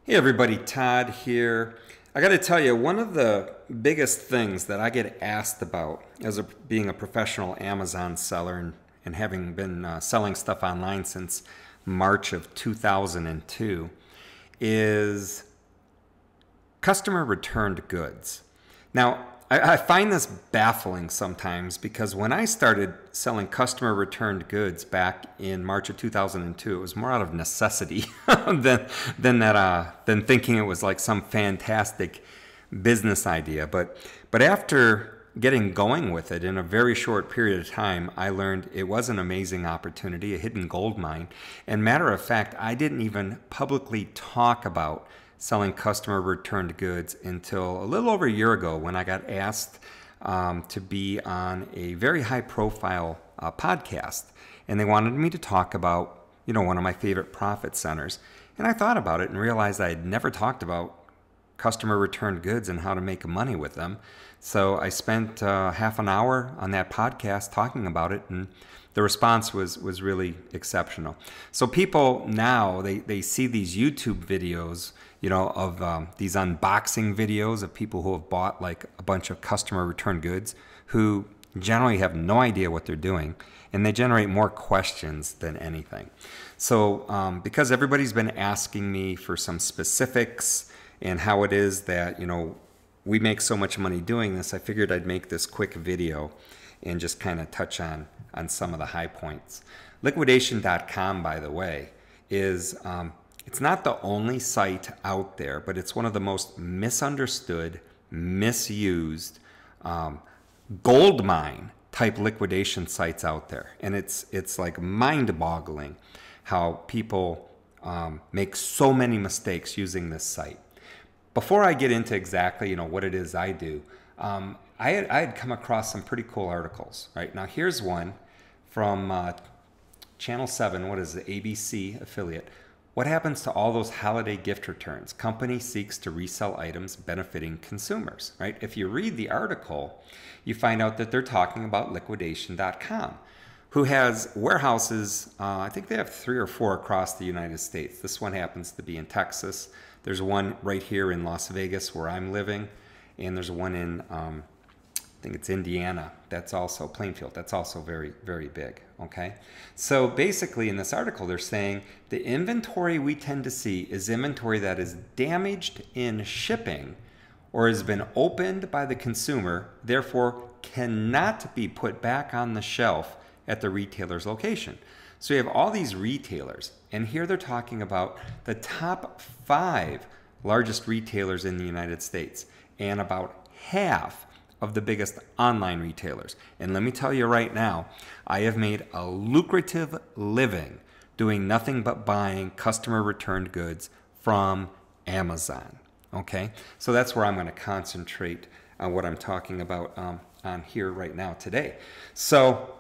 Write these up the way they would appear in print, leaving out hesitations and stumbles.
Hey everybody, Todd here. I got to tell you, one of the biggest things that I get asked about as being a professional Amazon seller and having been selling stuff online since March of 2002 is customer returned goods. Now, I find this baffling sometimes because when I started selling customer returned goods back in March of 2002, it was more out of necessity than thinking it was like some fantastic business idea. But after getting going with it in a very short period of time, I learned it was an amazing opportunity, a hidden gold mine. And matter of fact, I didn't even publicly talk about selling customer returned goods until a little over a year ago when I got asked to be on a very high profile podcast. And they wanted me to talk about, one of my favorite profit centers. And I thought about it and realized I had never talked about customer returned goods and how to make money with them. So I spent half an hour on that podcast talking about it, and the response was really exceptional. So people now, they see these YouTube videos, of these unboxing videos of people who have bought like a bunch of customer return goods who generally have no idea what they're doing, and they generate more questions than anything. So because everybody's been asking me for some specifics and how it is that, we make so much money doing this, I figured I'd make this quick video and just kind of touch on some of the high points. Liquidation.com, by the way, is it's not the only site out there, but it's one of the most misunderstood, misused, gold mine type liquidation sites out there. And it's like mind-boggling how people make so many mistakes using this site. Before I get into exactly what it is I do, I had come across some pretty cool articles. Right now, here's one from Channel 7. What is the ABC affiliate? What happens to all those holiday gift returns? Company seeks to resell items benefiting consumers. Right? If you read the article, you find out that they're talking about liquidation.com, who has warehouses. I think they have 3 or 4 across the United States. This one happens to be in Texas. There's one right here in Las Vegas where I'm living, and there's one in I think it's Indiana. That's also Plainfield. That's also very, very big. Okay. So basically in this article, they're saying the inventory we tend to see is inventory that is damaged in shipping or has been opened by the consumer, therefore cannot be put back on the shelf at the retailer's location. So you have all these retailers, and here they're talking about the top 5 largest retailers in the United States and about half of the biggest online retailers. And let me tell you right now, I have made a lucrative living doing nothing but buying customer returned goods from Amazon. Okay, so that's where I'm going to concentrate on what I'm talking about on here right now today. So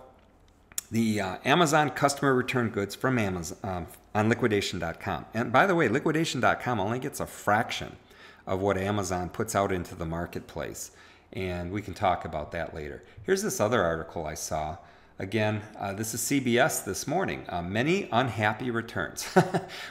the Amazon customer return goods from Amazon on liquidation.com. And by the way, liquidation.com only gets a fraction of what Amazon puts out into the marketplace. And we can talk about that later. Here's this other article I saw. Again, this is CBS this morning. Many unhappy returns.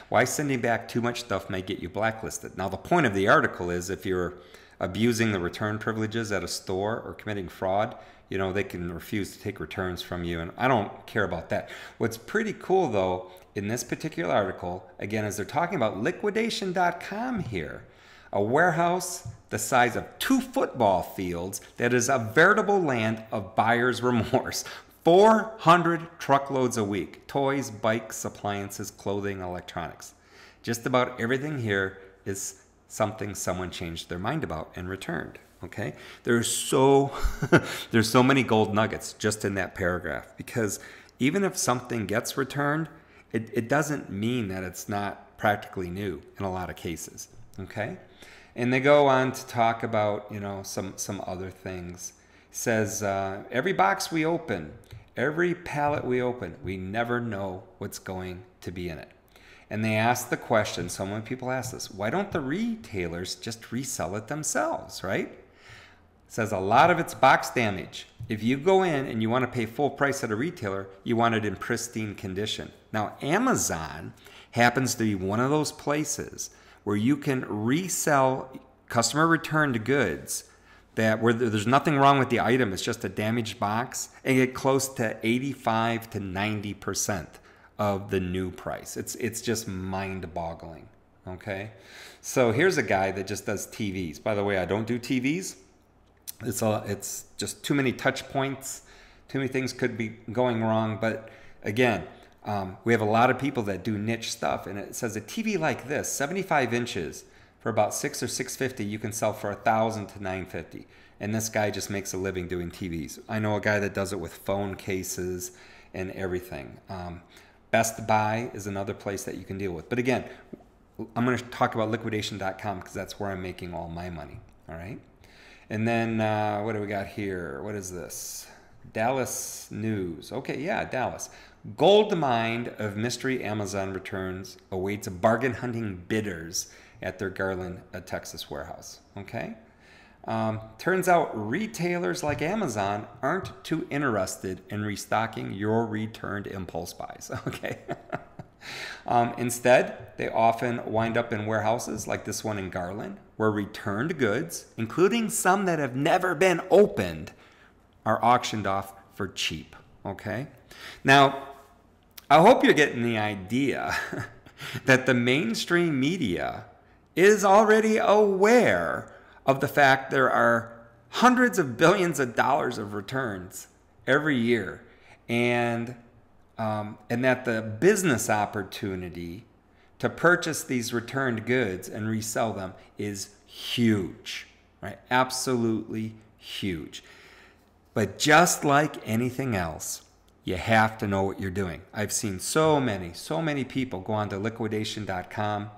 Why sending back too much stuff may get you blacklisted. Now, the point of the article is if you're abusing the return privileges at a store or committing fraud, they can refuse to take returns from you, and I don't care about that. What's pretty cool, though, in this particular article, again, is they're talking about liquidation.com here, a warehouse the size of 2 football fields that is a veritable land of buyer's remorse. 400 truckloads a week. Toys, bikes, appliances, clothing, electronics. Just about everything here is something someone changed their mind about and returned. Okay, there's so many gold nuggets just in that paragraph, because even if something gets returned, it doesn't mean that it's not practically new in a lot of cases. Okay, and they go on to talk about some other things. It says every box we open, every pallet we open, we never know what's going to be in it. And they ask the question, so many people ask this, why don't the retailers just resell it themselves, right? It says a lot of it's box damage. If you go in and you want to pay full price at a retailer, you want it in pristine condition. Now, Amazon happens to be one of those places where you can resell customer returned goods that where there's nothing wrong with the item, it's just a damaged box, and get close to 85 to 90% of the new price. It's just mind-boggling. Okay, so here's a guy that just does TVs. By the way, I don't do TVs. It's just too many touch points. Too many things could be going wrong. But again, we have a lot of people that do niche stuff, and it says a TV like this, 75 inches, for about $600 or $650, you can sell for $1,000 to $950. And this guy just makes a living doing TVs. I know a guy that does it with phone cases and everything. Best Buy is another place that you can deal with. But again, I'm going to talk about liquidation.com because that's where I'm making all my money. All right. And then what do we got here? What is this? Dallas News. Okay, yeah, Dallas. Gold mine of mystery Amazon returns awaits bargain hunting bidders at their Garland, Texas warehouse. Okay. Turns out retailers like Amazon aren't too interested in restocking your returned impulse buys. Okay. Instead, they often wind up in warehouses like this one in Garland, where returned goods, including some that have never been opened, are auctioned off for cheap. Okay. Now, I hope you're getting the idea that the mainstream media is already aware of the fact there are hundreds of billions of dollars of returns every year, and that the business opportunity to purchase these returned goods and resell them is huge, right? Absolutely huge. But just like anything else, you have to know what you're doing. I've seen so many people go on to liquidation.com,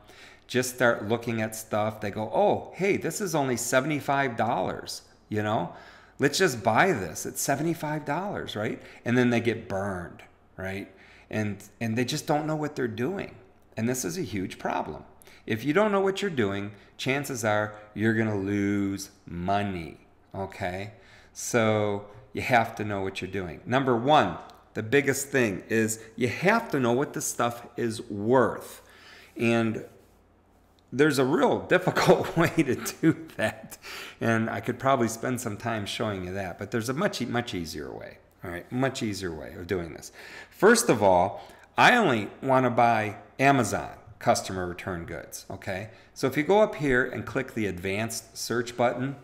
just start looking at stuff. They go, oh, hey, this is only $75, you know? Let's just buy this. It's $75, right? And then they get burned, right? And they just don't know what they're doing. And this is a huge problem. If you don't know what you're doing, chances are you're going to lose money, okay? So you have to know what you're doing. Number one, the biggest thing is you have to know what the stuff is worth. And there's a real difficult way to do that. And I could probably spend some time showing you that. But there's a much easier way. All right, much easier way of doing this. First of all, I only want to buy Amazon customer return goods, okay? So if you go up here and click the advanced search button,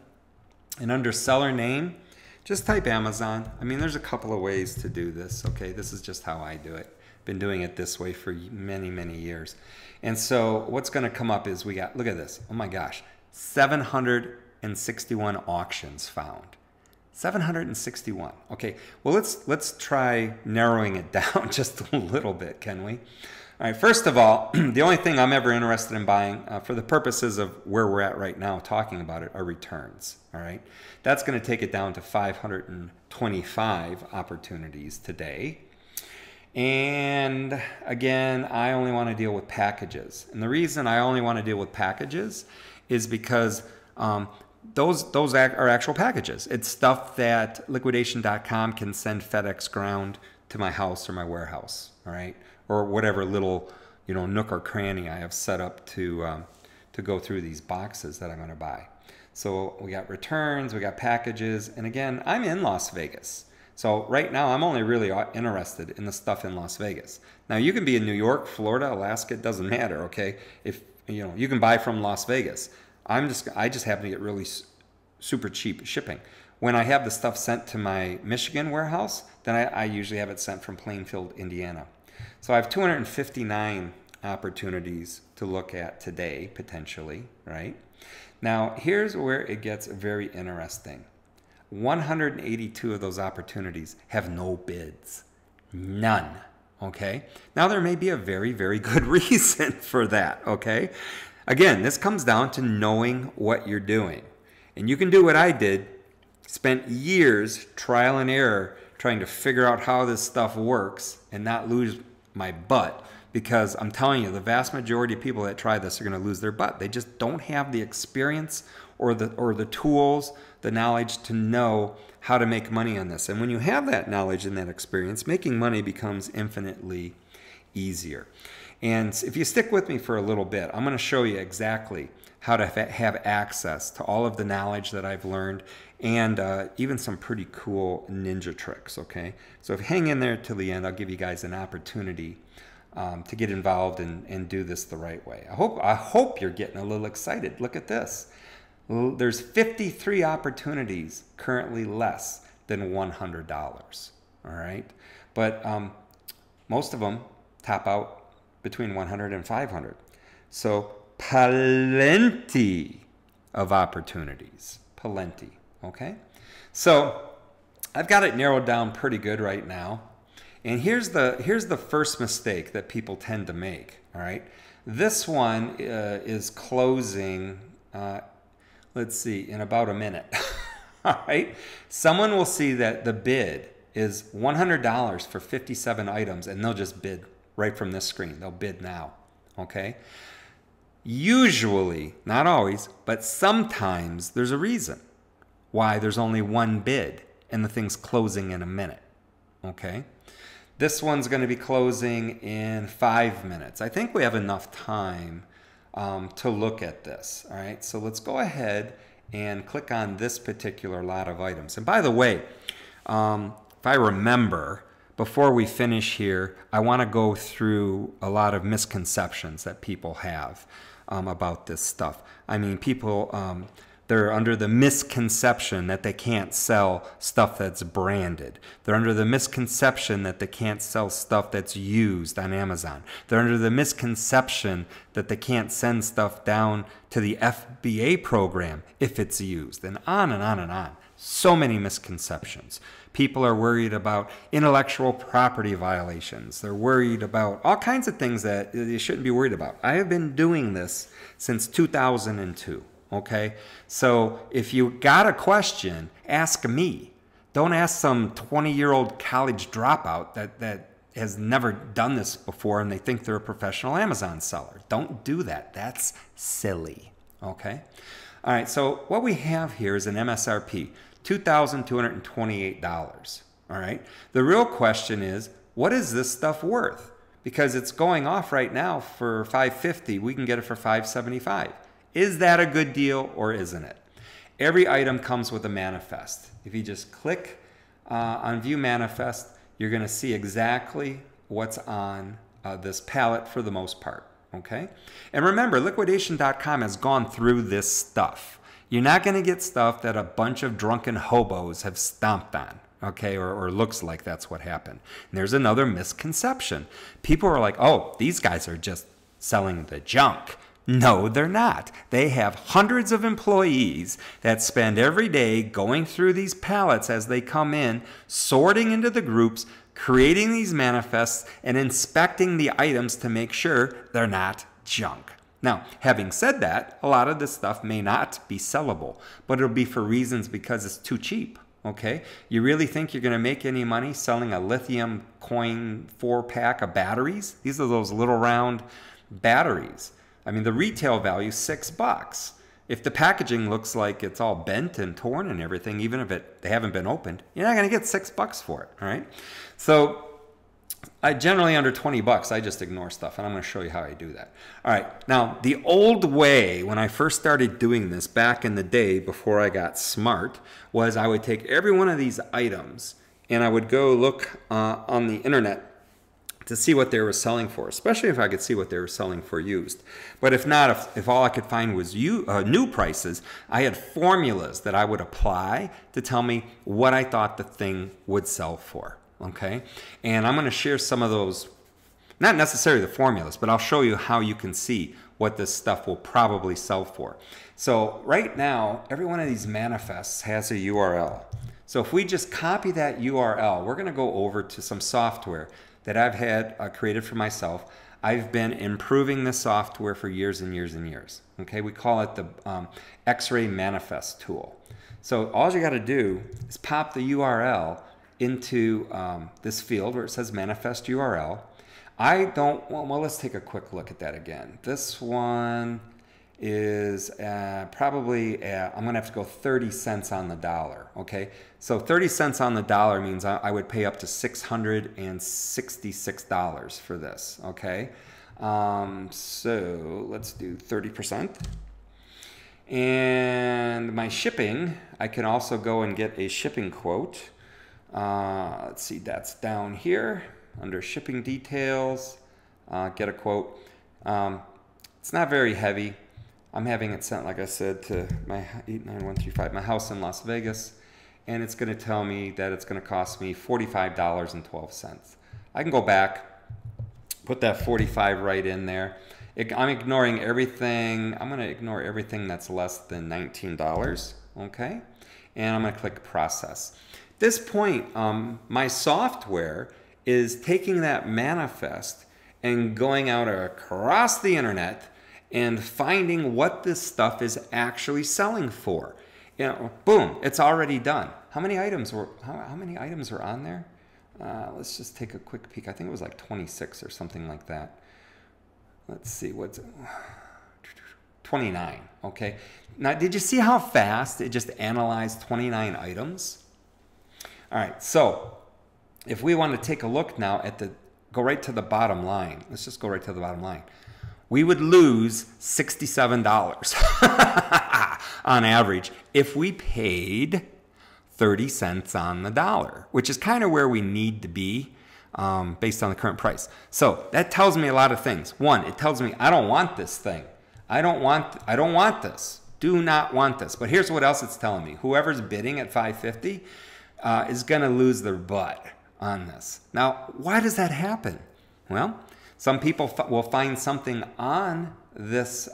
and under seller name, just type Amazon. I mean, there's a couple of ways to do this, okay? This is just how I do it. Been doing it this way for many years. And so what's going to come up is we got, look at this. Oh my gosh, 761 auctions found. 761. Okay, well, let's try narrowing it down just a little bit, can we? All right, first of all, the only thing I'm ever interested in buying for the purposes of where we're at right now talking about it are returns, all right? That's going to take it down to 525 opportunities today. And again, I only want to deal with packages. And the reason I only want to deal with packages is because those are actual packages. It's stuff that liquidation.com can send FedEx ground to my house or my warehouse, all right? Or whatever little, you know, nook or cranny I have set up to go through these boxes that I'm going to buy. So we got returns, we got packages, and again, I'm in Las Vegas. So right now, I'm only really interested in the stuff in Las Vegas. Now, you can be in New York, Florida, Alaska, it doesn't matter, okay? If, you know, you can buy from Las Vegas. I just happen to get really super cheap shipping. When I have the stuff sent to my Michigan warehouse, then I usually have it sent from Plainfield, Indiana. So I have 259 opportunities to look at today, potentially, right? Now, here's where it gets very interesting. 182 of those opportunities have no bids. None, okay? Now, there may be a very good reason for that, okay? Again, this comes down to knowing what you're doing. And you can do what I did, spent years trial and error trying to figure out how this stuff works and not lose my butt, because I'm telling you, the vast majority of people that try this are going to lose their butt. They just don't have the experience or the tools, the knowledge to know how to make money on this. And when you have that knowledge and that experience, making money becomes infinitely easier. And if you stick with me for a little bit, I'm going to show you exactly how to have access to all of the knowledge that I've learned, and even some pretty cool ninja tricks, okay? So if you hang in there till the end, I'll give you guys an opportunity to get involved and do this the right way. I hope you're getting a little excited. Look at this. There's 53 opportunities currently less than $100, all right? But most of them top out between 100 and 500. So plenty of opportunities, plenty, okay? So I've got it narrowed down pretty good right now. And here's the first mistake that people tend to make, all right? This one is closing, let's see, in about a minute, all right? Someone will see that the bid is $100 for 57 items, and they'll just bid right from this screen. They'll bid now, okay? Usually, not always, but sometimes there's a reason why there's only one bid and the thing's closing in a minute, okay? This one's going to be closing in 5 minutes. I think we have enough time to look at this, all right? So let's go ahead and click on this particular lot of items. And by the way, if I remember, before we finish here, I want to go through a lot of misconceptions that people have about this stuff. I mean, people, they're under the misconception that they can't sell stuff that's branded. They're under the misconception that they can't sell stuff that's used on Amazon. They're under the misconception that they can't send stuff down to the FBA program if it's used, and on and on and on. So many misconceptions. People are worried about intellectual property violations. They're worried about all kinds of things that they shouldn't be worried about. I have been doing this since 2002. Okay, so if you got a question, ask me. Don't ask some 20-year-old college dropout that has never done this before and they think they're a professional Amazon seller. Don't do that. That's silly. Okay. All right. So what we have here is an MSRP, $2,228. All right. The real question is, what is this stuff worth? Because it's going off right now for $550. We can get it for $575. Is that a good deal or isn't it? Every item comes with a manifest. If you just click on View Manifest, you're going to see exactly what's on this pallet for the most part. Okay? And remember, liquidation.com has gone through this stuff. You're not going to get stuff that a bunch of drunken hobos have stomped on. Okay, or looks like that's what happened. And there's another misconception. People are like, oh, these guys are just selling the junk. No, they're not. They have hundreds of employees that spend every day going through these pallets as they come in, sorting into the groups, creating these manifests, and inspecting the items to make sure they're not junk. Now, having said that, a lot of this stuff may not be sellable, but it'll be for reasons because it's too cheap. Okay? You really think you're going to make any money selling a lithium coin 4-pack of batteries? These are those little round batteries. I mean, the retail value is $6. If the packaging looks like it's all bent and torn and everything, even if they haven't been opened, you're not going to get $6 for it, all right? So I generally under 20 bucks, I just ignore stuff, and I'm going to show you how I do that. All right, now the old way when I first started doing this back in the day before I got smart was I would take every one of these items and I would go look on the internet to see what they were selling for, especially if I could see what they were selling for used. But if not, if all I could find was new prices, I had formulas that I would apply to tell me what I thought the thing would sell for, okay? And I'm gonna share some of those, not necessarily the formulas, but I'll show you how you can see what this stuff will probably sell for. So right now, every one of these manifests has a URL. So if we just copy that URL, we're gonna go over to some software that I've had created for myself. I've been improving this software for years and years and years. Okay, we call it the X-ray manifest tool. So all you got to do is pop the URL into this field where it says manifest URL. Well, let's take a quick look at that again. This one is probably, I'm gonna have to go 30 cents on the dollar, okay? So 30 cents on the dollar means I would pay up to $666 for this, okay? So let's do 30%. And my shipping, I can also go and get a shipping quote. Let's see, that's down here under shipping details. Get a quote. It's not very heavy. I'm having it sent, like I said, to my 89135, my house in Las Vegas, and it's going to tell me that it's going to cost me $45.12. I can go back, put that 45 right in there. I'm ignoring everything. I'm going to ignore everything that's less than $19, okay? And I'm going to click process. At this point, my software is taking that manifest and going out across the internet and finding what this stuff is actually selling for. You know, boom, it's already done. How many items were on there? Let's just take a quick peek. I think it was like 26 or something like that. Let's see, what's it? 29, okay. Now, did you see how fast it just analyzed 29 items? All right, so if we want to take a look now at go right to the bottom line. Let's just go right to the bottom line. We would lose $67 on average if we paid 30 cents on the dollar, which is kind of where we need to be based on the current price. So that tells me a lot of things. One, it tells me I don't want this thing. I don't want this. Do not want this. But here's what else it's telling me. Whoever's bidding at $5.50 is going to lose their butt on this. Now, why does that happen? Well, some people will find something on this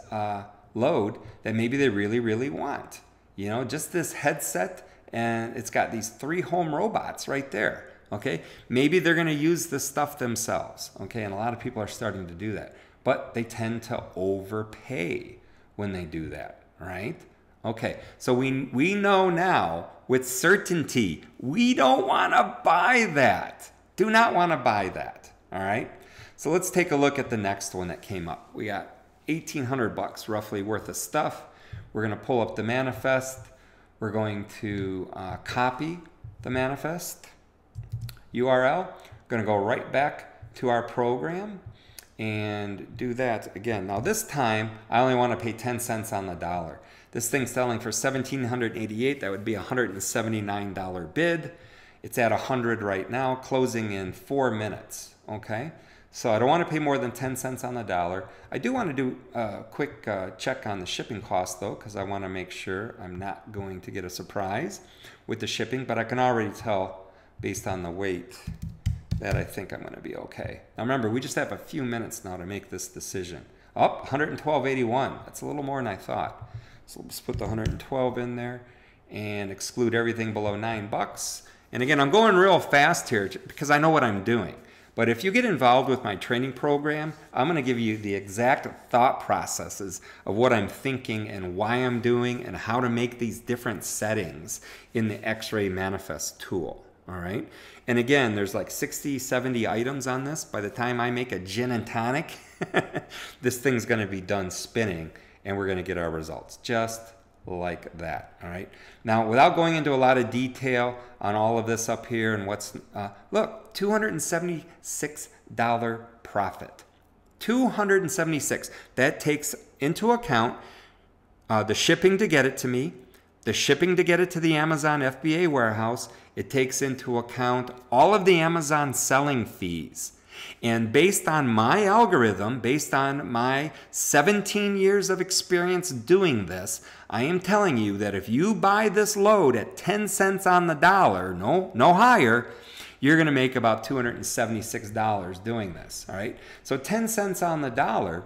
load that maybe they really, really want. You know, just this headset, and it's got these 3 home robots right there. Okay, maybe they're going to use this stuff themselves. Okay, and a lot of people are starting to do that, but they tend to overpay when they do that, right? Okay, so we know now with certainty we don't want to buy that. Do not want to buy that. All right. So let's take a look at the next one that came up. We got 1,800 bucks roughly worth of stuff. We're going to pull up the manifest. We're going to copy the manifest URL. We're going to go right back to our program and do that again. Now this time I only want to pay 10 cents on the dollar. This thing's selling for $1,788. That would be a $179 bid. It's at 100 right now, closing in 4 minutes. Okay. So I don't want to pay more than 10 cents on the dollar. I do want to do a quick check on the shipping cost though, because I want to make sure I'm not going to get a surprise with the shipping, but I can already tell based on the weight that I think I'm going to be okay. Now remember, we just have a few minutes now to make this decision. Up, 112.81. That's a little more than I thought. So let's put the 112 in there and exclude everything below $9. And again, I'm going real fast here because I know what I'm doing. But if you get involved with my training program, I'm going to give you the exact thought processes of what I'm thinking and why I'm doing and how to make these different settings in the X-ray manifest tool. All right. And again, there's like 60, 70 items on this. By the time I make a gin and tonic, this thing's going to be done spinning and we're going to get our results just like that. All right. Now, without going into a lot of detail on all of this up here and what's, look, $276 profit. $276. That takes into account the shipping to get it to me, the shipping to get it to the Amazon FBA warehouse. It takes into account all of the Amazon selling fees. And based on my algorithm, based on my 17 years of experience doing this, I am telling you that if you buy this load at 10 cents on the dollar, no higher, you're going to make about $276 doing this. All right. So 10 cents on the dollar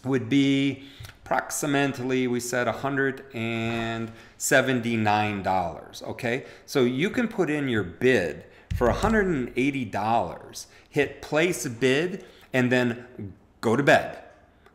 would be approximately, we said, $179. Okay. So you can put in your bid for $180, hit place bid, and then go to bed.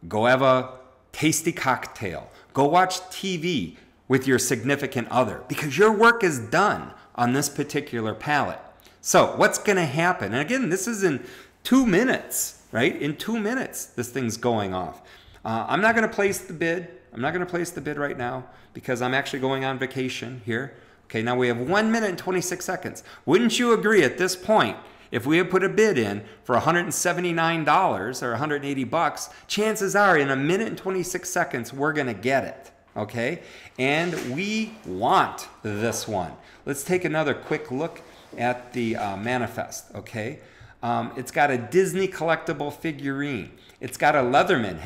Go have a tasty cocktail. Go watch TV with your significant other because your work is done on this particular pallet. So what's going to happen? And again, this is in 2 minutes, right? In 2 minutes, this thing's going off. I'm not going to place the bid. I'm not going to place the bid right now because I'm actually going on vacation here. Okay, now we have 1 minute and 26 seconds. Wouldn't you agree at this point, If we had put a bid in for $179 or 180 bucks, chances are in a minute and 26 seconds, we're going to get it. Okay? And we want this one. Let's take another quick look at the manifest. Okay? It's got a Disney collectible figurine. It's got a Leatherman.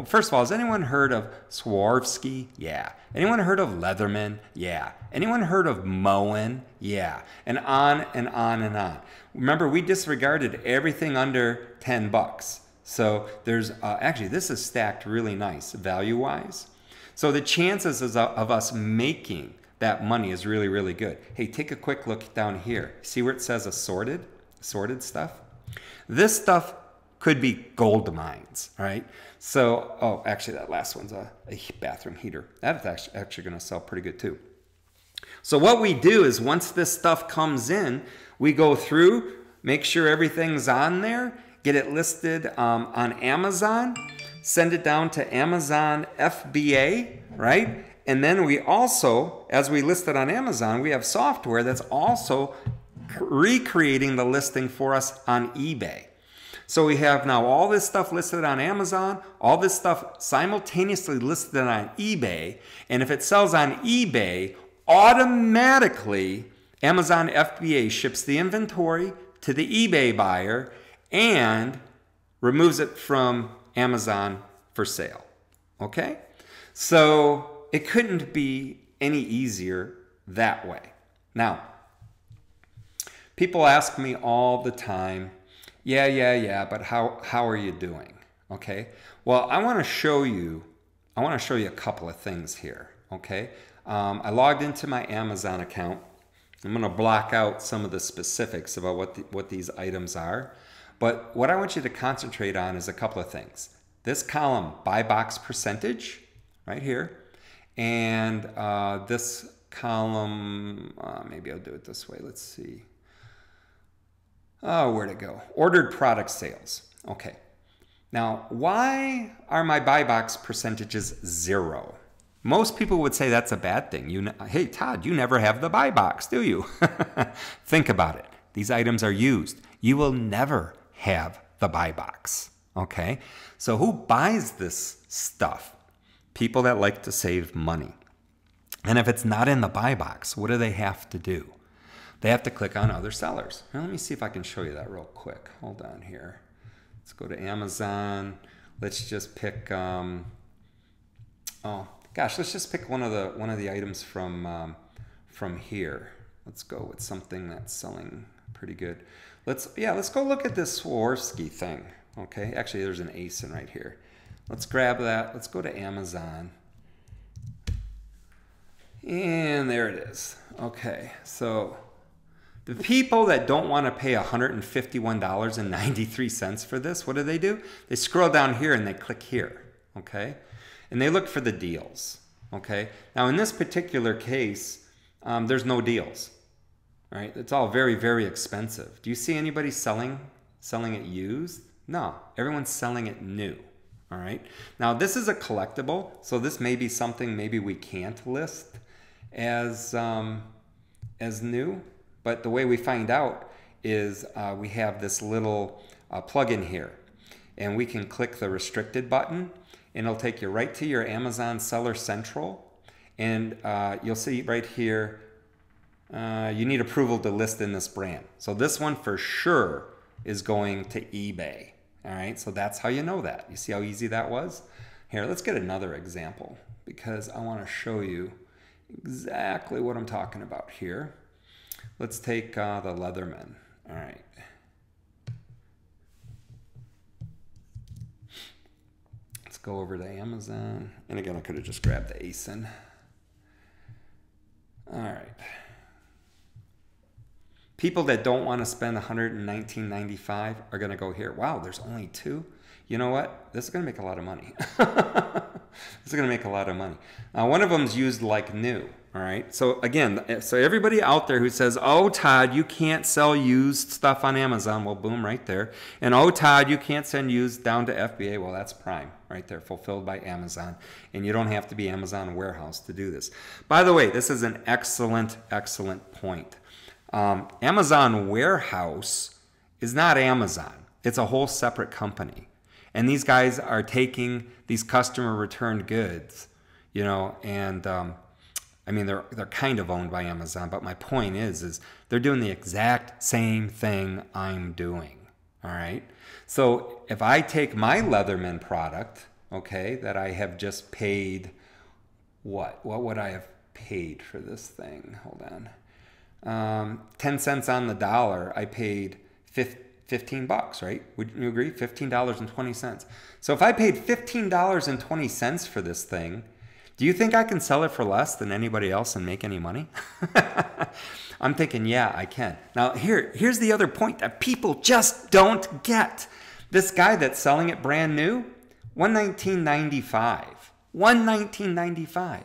First of all, has anyone heard of Swarovski? Yeah. Anyone heard of Leatherman? Yeah. Anyone heard of Moen? Yeah. And on and on and on. Remember, we disregarded everything under 10 bucks. So there's, actually, this is stacked really nice value-wise. So the chances of us making that money is really, really good. Hey, take a quick look down here. See where it says assorted stuff? This stuff could be gold mines, right? So, oh, actually that last one's a bathroom heater. That's actually going to sell pretty good too. So what we do is once this stuff comes in, we go through, make sure everything's on there, get it listed on Amazon, send it down to Amazon FBA, right? And then we also, as we list it on Amazon, we have software that's also recreating the listing for us on eBay. So we have now all this stuff listed on Amazon, all this stuff simultaneously listed on eBay, and if it sells on eBay, automatically Amazon FBA ships the inventory to the eBay buyer and removes it from Amazon for sale. Okay? So it couldn't be any easier that way. Now, people ask me all the time, yeah, but how are you doing? Okay? Well, I want to show you a couple of things here. Okay? I logged into my Amazon account. I'm going to block out some of the specifics about what these items are. But what I want you to concentrate on is a couple of things. This column, buy box percentage, right here. And this column, maybe I'll do it this way. Let's see. Oh, where'd it go? Ordered product sales. Okay. Now, why are my buy box percentages 0? Most people would say that's a bad thing. Hey, Todd, you never have the buy box, do you? Think about it. These items are used. You will never have the buy box. Okay? So who buys this stuff? People that like to save money. And if it's not in the buy box, what do they have to do? They have to click on other sellers. Now, let me see if I can show you that real quick. Hold on here. Let's go to Amazon. Let's just pick, let's just pick one of the items from here. Let's go with something that's selling pretty good. Let's go look at this Swarovski thing. Okay, actually there's an ASIN right here. Let's grab that. Let's go to Amazon. And there it is. Okay, so the people that don't want to pay $151.93 for this, what do? They scroll down here and they click here, okay? And they look for the deals, okay? Now in this particular case, there's no deals, right? It's all very, very expensive. Do you see anybody selling it used? No, everyone's selling it new, all right? Now this is a collectible, so this may be something maybe we can't list as new. But the way we find out is we have this little plug-in here. And we can click the restricted button and it'll take you right to your Amazon Seller Central. And you'll see right here, you need approval to list in this brand. So this one for sure is going to eBay. All right, so that's how you know that. You see how easy that was? Here, let's get another example because I want to show you exactly what I'm talking about here. Let's take the Leatherman. All right. Let's go over to Amazon. And again, I could have just grabbed the ASIN. All right. People that don't want to spend $119.95 are going to go here. Wow, there's only 2. You know what? This is going to make a lot of money. This is going to make a lot of money. Now, one of them is used like new. All right. So again, so everybody out there who says, oh, Todd, you can't sell used stuff on Amazon. Well, boom, right there. And oh, Todd, you can't send used down to FBA. Well, that's Prime right there, fulfilled by Amazon. And you don't have to be Amazon warehouse to do this. By the way, this is an excellent, excellent point. Amazon warehouse is not Amazon. It's a whole separate company. And these guys are taking these customer returned goods, you know, and I mean, they're kind of owned by Amazon, but my point is they're doing the exact same thing I'm doing, all right? So if I take my Leatherman product, okay, that I have just paid, what would I have paid for this thing? Hold on. 10 cents on the dollar, I paid 15 bucks, right? Would you agree? $15.20. So if I paid $15.20 for this thing, do you think I can sell it for less than anybody else and make any money? I'm thinking, yeah, I can. Now, here's the other point that people just don't get. This guy that's selling it brand new, $119.95. $119.95.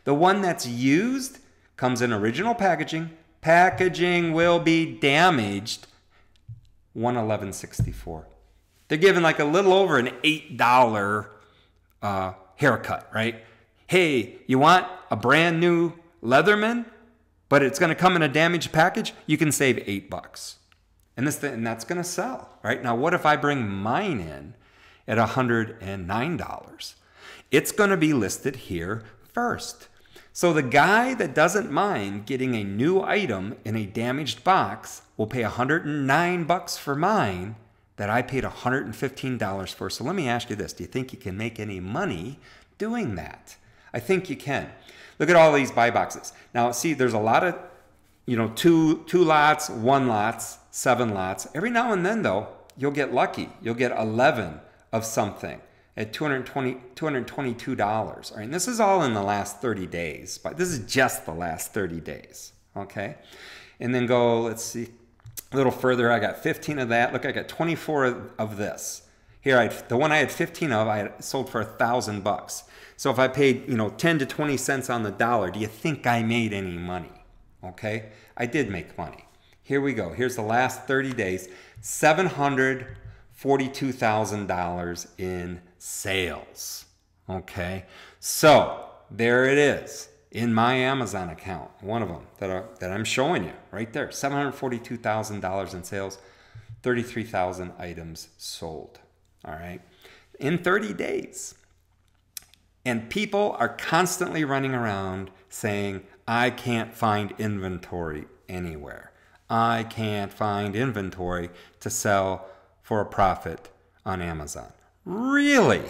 The one that's used comes in original packaging. Packaging will be damaged. $111.64. They're giving like a little over an $8 haircut, right? Hey, you want a brand new Leatherman, but it's going to come in a damaged package? You can save $8. And that's going to sell, right? Now, what if I bring mine in at $109? It's going to be listed here first. So the guy that doesn't mind getting a new item in a damaged box will pay $109 for mine that I paid $115 for. So let me ask you this. Do you think you can make any money doing that? I think you can. Look at all these buy boxes. Now, see, there's a lot of, you know, two lots, 1 lots, 7 lots. Every now and then, though, you'll get lucky. You'll get 11 of something at $222. All right, and this is all in the last 30 days. But this is just the last 30 days, okay? And then go, let's see, a little further. I got 15 of that. Look, I got 24 of this. Here, the one I had 15 of, I had sold for $1,000. So if I paid, you know, 10 to 20 cents on the dollar, do you think I made any money? Okay, I did make money. Here we go. Here's the last 30 days, $742,000 in sales. Okay, so there it is in my Amazon account, one of them that I'm showing you right there, $742,000 in sales, 33,000 items sold. All right, in 30 days. And people are constantly running around saying, I can't find inventory anywhere. I can't find inventory to sell for a profit on Amazon. Really?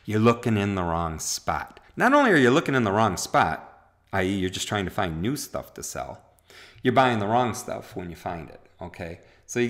You're looking in the wrong spot. Not only are you looking in the wrong spot, i.e. you're just trying to find new stuff to sell, you're buying the wrong stuff when you find it, okay? So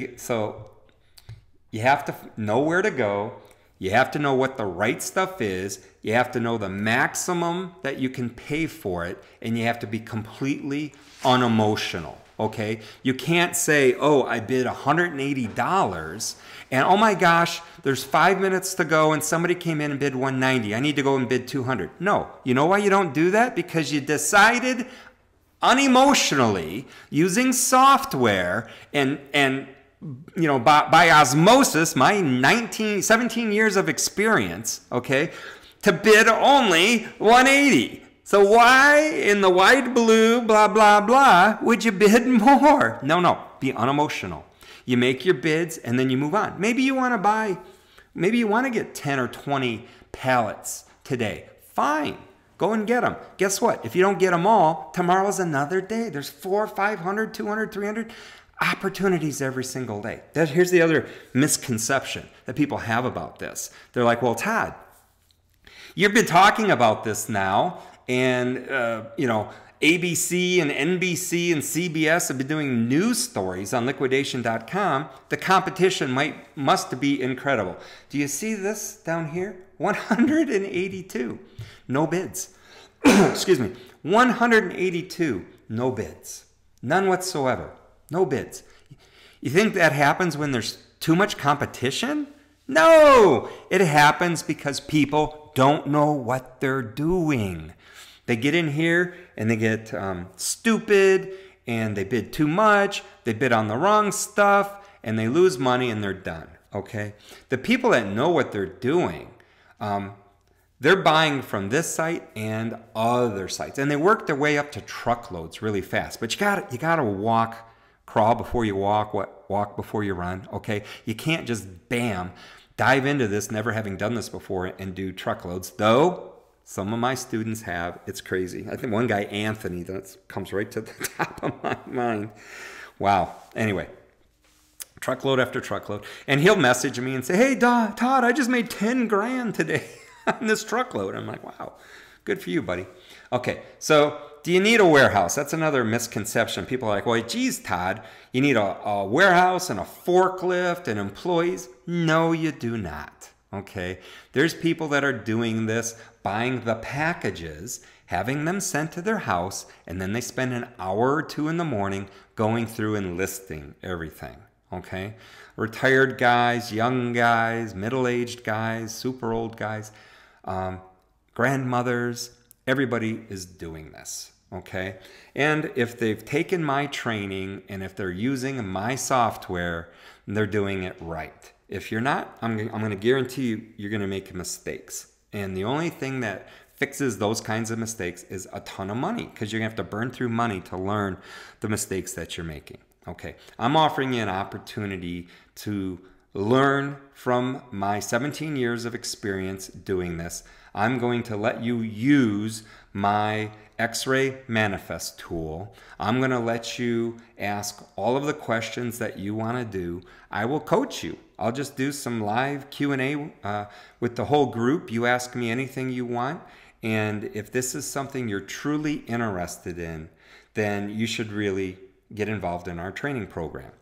you have to know where to go. You have to know what the right stuff is. You have to know the maximum that you can pay for it. And you have to be completely unemotional, okay? You can't say, oh, I bid $180 and oh my gosh, there's 5 minutes to go and somebody came in and bid $190. I need to go and bid $200. No, you know why you don't do that? Because you decided unemotionally using software and you know, by osmosis, my 17 years of experience, okay, to bid only 180. So why in the wide blue, blah, blah, blah, would you bid more? No, be unemotional. You make your bids and then you move on. Maybe you want to get 10 or 20 pallets today. Fine, go and get them. Guess what? If you don't get them all, tomorrow's another day. There's 400, 500, 200, 300 opportunities every single day. Here's the other misconception that people have about this. They're like, well, Todd, you've been talking about this now, and you know, ABC and NBC and CBS have been doing news stories on liquidation.com. The competition must be incredible. Do you see this down here? 182. No bids. Excuse me. 182. No bids. None whatsoever. No bids. You think that happens when there's too much competition? No! It happens because people don't know what they're doing. They get in here and they get stupid and they bid too much, they bid on the wrong stuff, and they lose money and they're done, okay? The people that know what they're doing, they're buying from this site and other sites, and they work their way up to truckloads really fast. But you gotta walk crawl before you walk, walk before you run, okay? You can't just bam, dive into this, never having done this before, and do truckloads, though some of my students have. It's crazy. I think one guy, Anthony, that comes right to the top of my mind. Wow. Anyway, truckload after truckload. And he'll message me and say, hey, Todd, I just made 10 grand today on this truckload. I'm like, wow, good for you, buddy. Okay, so do you need a warehouse? That's another misconception. People are like, well, geez, Todd, you need a warehouse and a forklift and employees. No, you do not. Okay, there's people that are doing this, buying the packages, having them sent to their house, and then they spend an hour or two in the morning going through and listing everything. Okay, retired guys, young guys, middle-aged guys, super old guys, grandmothers, everybody is doing this. Okay, and if they've taken my training and if they're using my software, they're doing it right. If you're not, I'm going to guarantee you, you're going to make mistakes. And the only thing that fixes those kinds of mistakes is a ton of money, because you're going to have to burn through money to learn the mistakes that you're making. Okay, I'm offering you an opportunity to learn from my 17 years of experience doing this. I'm going to let you use my X-ray manifest tool. I'm going to let you ask all of the questions that you want to do. I will coach you. I'll just do some live Q&A with the whole group. You ask me anything you want. And if this is something you're truly interested in, then you should really get involved in our training program.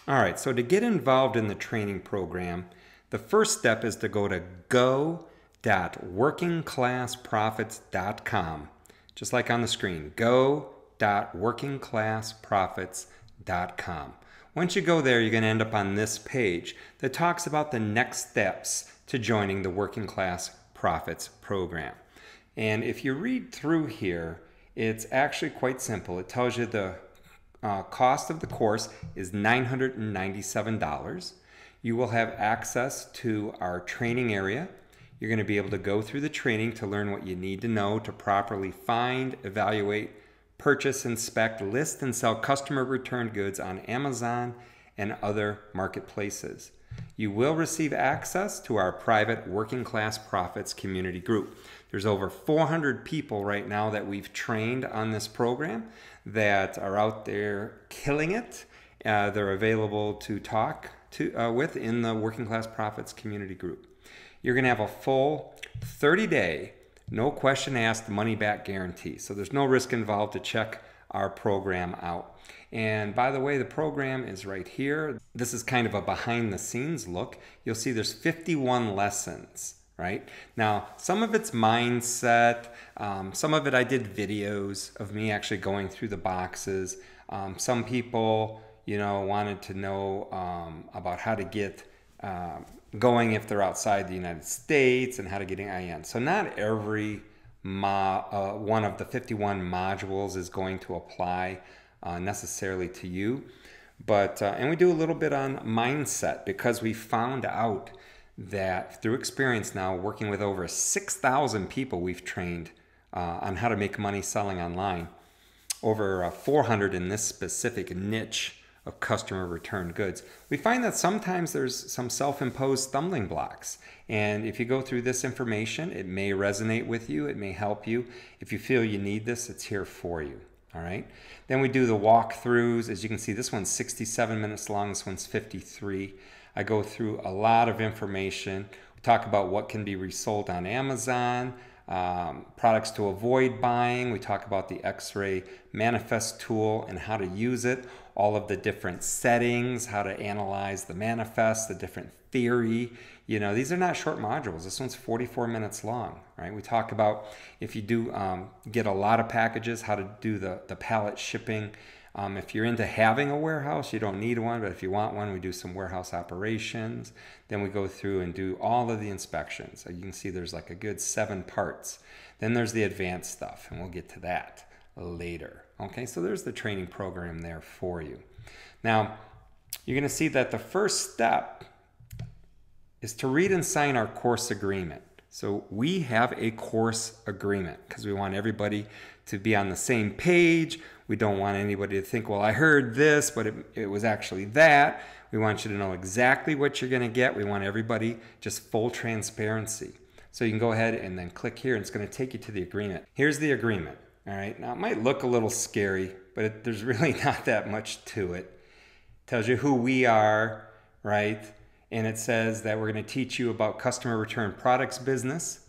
All right, so to get involved in the training program, the first step is to go to go.workingclassprofits.com. Just like on the screen, go.workingclassprofits.com. Once you go there, you're going to end up on this page that talks about the next steps to joining the Working Class Profits program. And if you read through here, it's actually quite simple. It tells you the cost of the course is $997. You will have access to our training area. You're going to be able to go through the training to learn what you need to know to properly find, evaluate, purchase, inspect, list, and sell customer returned goods on Amazon and other marketplaces. You will receive access to our private Working Class Profits community group. There's over 400 people right now that we've trained on this program that are out there killing it. They're available to talk with in the Working Class Profits community group. You're going to have a full 30-day, no question asked, money-back guarantee. So there's no risk involved to check our program out. And by the way, the program is right here. This is kind of a behind-the-scenes look. You'll see there's 51 lessons, right? Now, some of it's mindset. Some of it I did videos of me actually going through the boxes. Some people, wanted to know about how to get going if they're outside the United States and how to get in. So not every one of the 51 modules is going to apply necessarily to you, but and we do a little bit on mindset, because we found out that through experience now, working with over 6,000 people we've trained on how to make money selling online, over 400 in this specific niche of customer returned goods. We find that sometimes there's some self-imposed stumbling blocks. And if you go through this information, it may resonate with you, it may help you. If you feel you need this, it's here for you. All right. Then we do the walkthroughs. As you can see, this one's 67 minutes long, this one's 53. I go through a lot of information. We talk about what can be resold on Amazon, products to avoid buying. We talk about the X-ray manifest tool and how to use it, all of the different settings, how to analyze the manifest, the different theory. These are not short modules. This one's 44 minutes long, right? We talk about if you do get a lot of packages, how to do the pallet shipping. If you're into having a warehouse, you don't need one, but if you want one, we do some warehouse operations. Then we go through and do all of the inspections. So you can see there's like a good 7 parts. Then there's the advanced stuff, and we'll get to that later. Okay, so there's the training program there for you. Now, you're going to see that the first step is to read and sign our course agreement. So we have a course agreement because we want everybody to be on the same page. We don't want anybody to think, well, I heard this, but it was actually that. We want you to know exactly what you're going to get. We want everybody just full transparency. So you can go ahead and then click here, and it's going to take you to the agreement. Here's the agreement. All right. Now, it might look a little scary, but there's really not that much to it. It tells you who we are, right? And it says that we're going to teach you about customer return products business,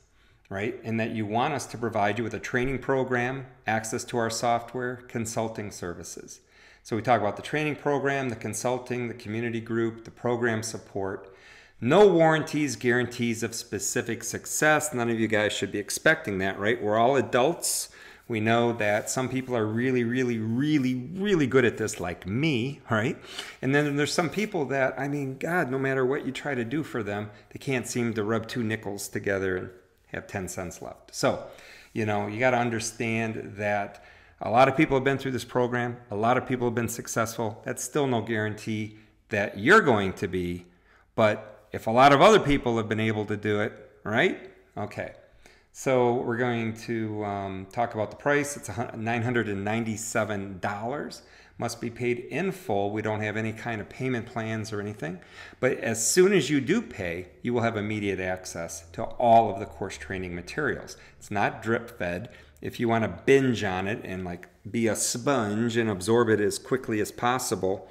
right? And that you want us to provide you with a training program, access to our software, consulting services. So we talk about the training program, the consulting, the community group, the program support. No warranties, guarantees of specific success. None of you guys should be expecting that, right? We're all adults. We know that some people are really, really, really, really good at this, like me, right? And then there's some people that, I mean, God, no matter what you try to do for them, they can't seem to rub two nickels together and have 10 cents left. So, you know, you got to understand that a lot of people have been through this program. A lot of people have been successful. That's still no guarantee that you're going to be. But if a lot of other people have been able to do it, right? Okay. So we're going to talk about the price. It's $997. Must be paid in full. We don't have any kind of payment plans or anything. But as soon as you do pay, you will have immediate access to all of the course training materials. It's not drip fed. If you want to binge on it and like be a sponge and absorb it as quickly as possible,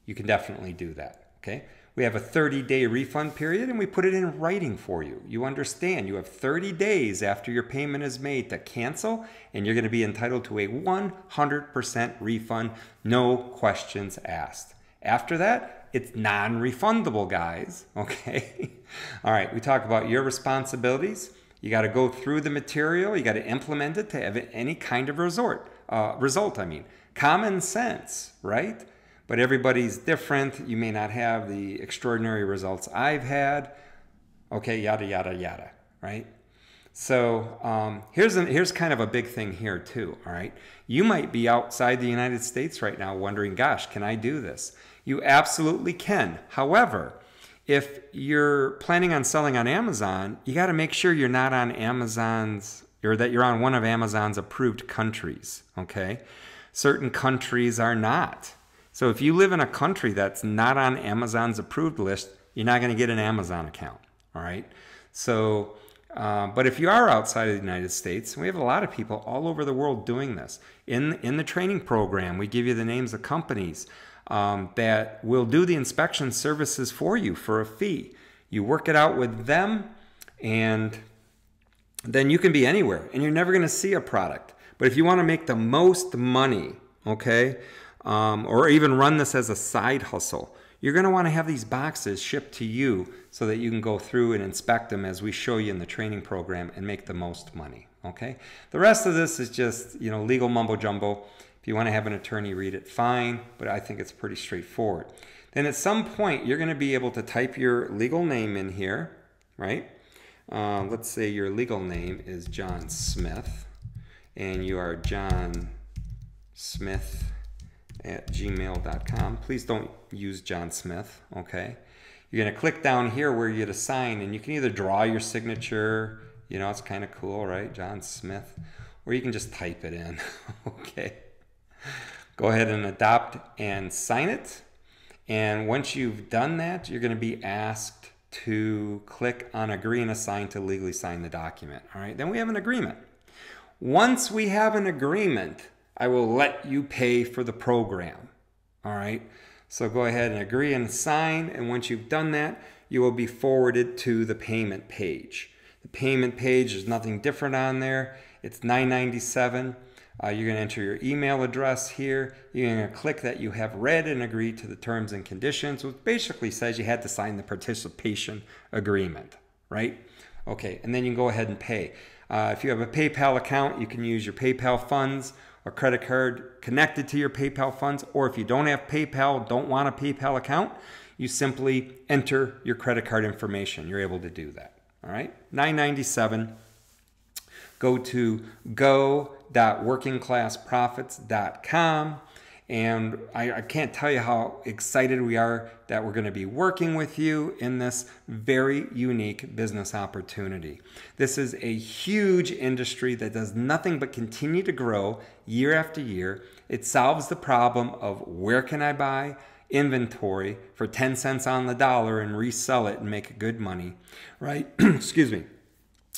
you can definitely do that. Okay. We have a 30-day refund period, and we put it in writing for you. You understand you have 30 days after your payment is made to cancel, and you're going to be entitled to a 100% refund, no questions asked. After that, it's non-refundable, guys. Okay? All right, we talk about your responsibilities. You got to go through the material. You got to implement it to have any kind of result. Common sense, right? But everybody's different. You may not have the extraordinary results I've had. Okay, yada, yada, yada, right? So here's kind of a big thing here too, all right? You might be outside the United States right now wondering, gosh, can I do this? You absolutely can. However, if you're planning on selling on Amazon, you got to make sure you're not on Amazon's, or that you're on one of Amazon's approved countries, okay? Certain countries are not. So if you live in a country that's not on Amazon's approved list, you're not going to get an Amazon account, all right? So, but if you are outside of the United States, we have a lot of people all over the world doing this. In the training program, we give you the names of companies that will do the inspection services for you for a fee. You work it out with them, and then you can be anywhere, and you're never going to see a product. But if you want to make the most money, okay, or even run this as a side hustle, you're going to want to have these boxes shipped to you so that you can go through and inspect them as we show you in the training program and make the most money, okay? The rest of this is just, you know, legal mumbo jumbo. If you want to have an attorney read it, fine, but I think it's pretty straightforward. Then at some point, you're going to be able to type your legal name in here, right? Let's say your legal name is John Smith, and you are John Smith at gmail.com. Please don't use John Smith, okay? You're going to click down here where you get a sign, and you can either draw your signature, you know, it's kind of cool, right? John Smith, or you can just type it in, okay? Go ahead and adopt and sign it. And once you've done that, you're going to be asked to click on agree and assign to legally sign the document, all right? Then we have an agreement. Once we have an agreement, I will let you pay for the program, all right? So go ahead and agree and sign, and once you've done that, you will be forwarded to the payment page. The payment page, there's nothing different on there. It's $997. You're going to enter your email address here. You're going to click that you have read and agreed to the terms and conditions, which basically says you had to sign the participation agreement, right? Okay, and then you can go ahead and pay. If you have a PayPal account, you can use your PayPal funds or credit card connected to your PayPal funds, or if you don't have PayPal, don't want a PayPal account, you simply enter your credit card information. You're able to do that, all right? $997. Go to go.workingclassprofits.com, And I can't tell you how excited we are that we're going to be working with you in this very unique business opportunity. This is a huge industry that does nothing but continue to grow year after year. It solves the problem of where can I buy inventory for 10 cents on the dollar and resell it and make good money, right? Excuse me.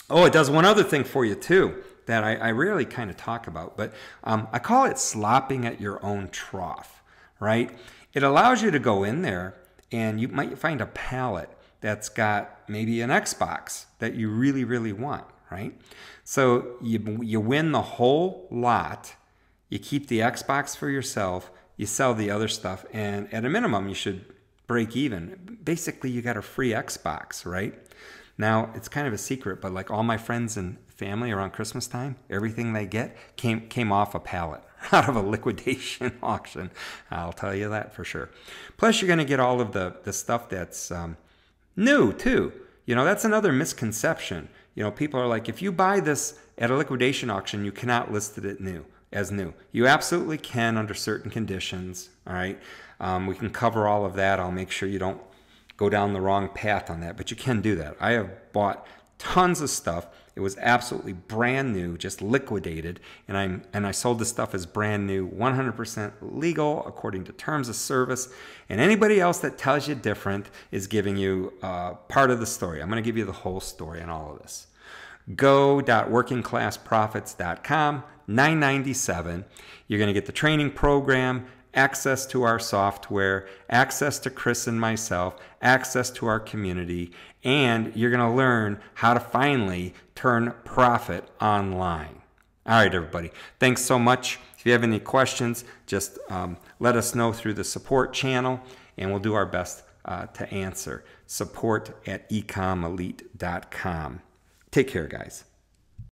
Oh, it does one other thing for you too that I rarely kind of talk about, but I call it slopping at your own trough, right? It allows you to go in there and you might find a pallet that's got maybe an Xbox that you really, really want, right? So you win the whole lot, you keep the Xbox for yourself, you sell the other stuff, and at a minimum, you should break even. Basically, you got a free Xbox, right? Now, it's kind of a secret, but like all my friends and family around Christmas time, everything they get came off a pallet out of a liquidation auction. I'll tell you that for sure. Plus, you're going to get all of the stuff that's new, too. You know, that's another misconception. You know, people are like, if you buy this at a liquidation auction, you cannot list it as new. You absolutely can under certain conditions, all right? We can cover all of that. I'll make sure you don't go down the wrong path on that, but you can do that. I have bought tons of stuff. It was absolutely brand new, just liquidated, and I sold the stuff as brand new, 100% legal according to terms of service. And anybody else that tells you different is giving you part of the story. I'm going to give you the whole story on all of this. Go.workingclassprofits.com, $9.97. You're going to get the training program, access to our software, access to Chris and myself, access to our community, and you're going to learn how to finally turn profit online. All right, everybody. Thanks so much. If you have any questions, just let us know through the support channel, and we'll do our best to answer. Support@ecomelite.com. Take care, guys.